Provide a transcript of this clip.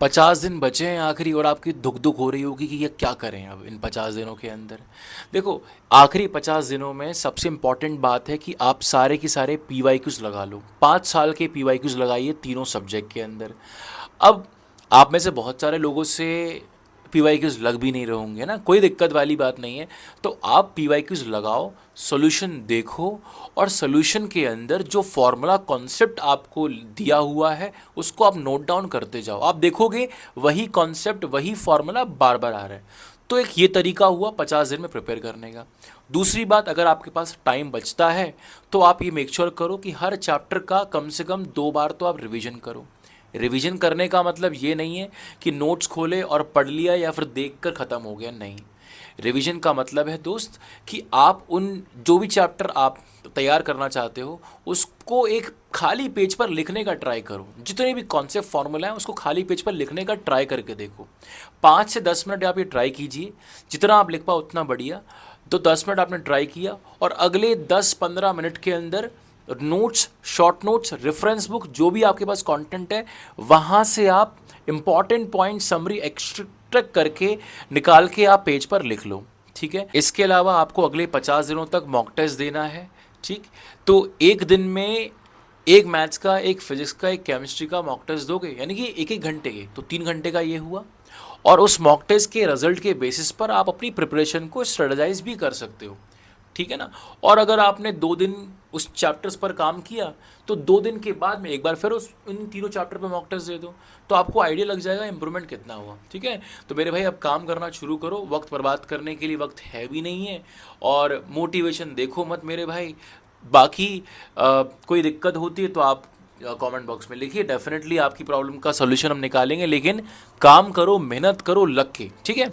50 दिन बचे हैं आखिरी और आपकी दुख दुख हो रही होगी कि ये क्या करें अब इन 50 दिनों के अंदर। देखो, आखिरी 50 दिनों में सबसे इम्पॉर्टेंट बात है कि आप सारे के सारे पी वाई क्यूज़ लगा लो। 5 साल के पी वाई क्यूज़ लगाइए तीनों सब्जेक्ट के अंदर। अब आप में से बहुत सारे लोगों से पी वाई क्यूज़ लग भी नहीं रहे होंगे ना, कोई दिक्कत वाली बात नहीं है। तो आप पी वाई क्यूज़ लगाओ, सोल्यूशन देखो, और सोल्यूशन के अंदर जो फॉर्मूला कॉन्सेप्ट आपको दिया हुआ है उसको आप नोट डाउन करते जाओ। आप देखोगे वही कॉन्सेप्ट वही फॉर्मूला बार बार आ रहा है। तो एक ये तरीका हुआ 50 दिन में प्रिपेयर करने का। दूसरी बात, अगर आपके पास टाइम बचता है तो आप ये मेक श्योर करो कि हर चैप्टर का कम से कम 2 बार तो आप रिवीजन करो। रिवीजन करने का मतलब ये नहीं है कि नोट्स खोले और पढ़ लिया या फिर देख कर ख़त्म हो गया, नहीं। रिवीजन का मतलब है दोस्त कि आप उन जो भी चैप्टर आप तैयार करना चाहते हो उसको एक खाली पेज पर लिखने का ट्राई करो। जितने भी कॉन्सेप्ट फार्मूला हैं उसको खाली पेज पर लिखने का ट्राई करके देखो। 5 से 10 मिनट आप ये ट्राई कीजिए, जितना आप लिख पाओ उतना बढ़िया। तो 10 मिनट आपने ट्राई किया और अगले 10-15 मिनट के अंदर notes, short notes, reference book, जो भी आपके पास कंटेंट है वहाँ से आप इंपॉर्टेंट पॉइंट समरी एक्सट्रैक्ट करके निकाल के आप पेज पर लिख लो। ठीक है, इसके अलावा आपको अगले 50 दिनों तक मॉक टेस्ट देना है। ठीक, तो एक दिन में एक मैथ्स का, एक फिजिक्स का, एक केमिस्ट्री का मॉक टेस्ट दोगे, यानी कि 1-1 घंटे के, तो 3 घंटे का ये हुआ। और उस मॉक टेस्ट के रिजल्ट के बेसिस पर आप अपनी प्रिपरेशन को स्ट्रेटजाइज भी कर सकते हो। ठीक है ना। और अगर आपने 2 दिन उस चैप्टर्स पर काम किया तो 2 दिन के बाद में एक बार फिर उस इन तीनों चैप्टर पे मॉक टेस्ट दे दो, तो आपको आइडिया लग जाएगा इंप्रूवमेंट कितना हुआ। ठीक है, तो मेरे भाई अब काम करना शुरू करो, वक्त बर्बाद करने के लिए वक्त है भी नहीं है। और मोटिवेशन देखो मत मेरे भाई। बाकी कोई दिक्कत होती है तो आप कमेंट बॉक्स में लिखिए, डेफिनेटली आपकी प्रॉब्लम का सोल्यूशन हम निकालेंगे, लेकिन काम करो, मेहनत करो, लग के। ठीक है।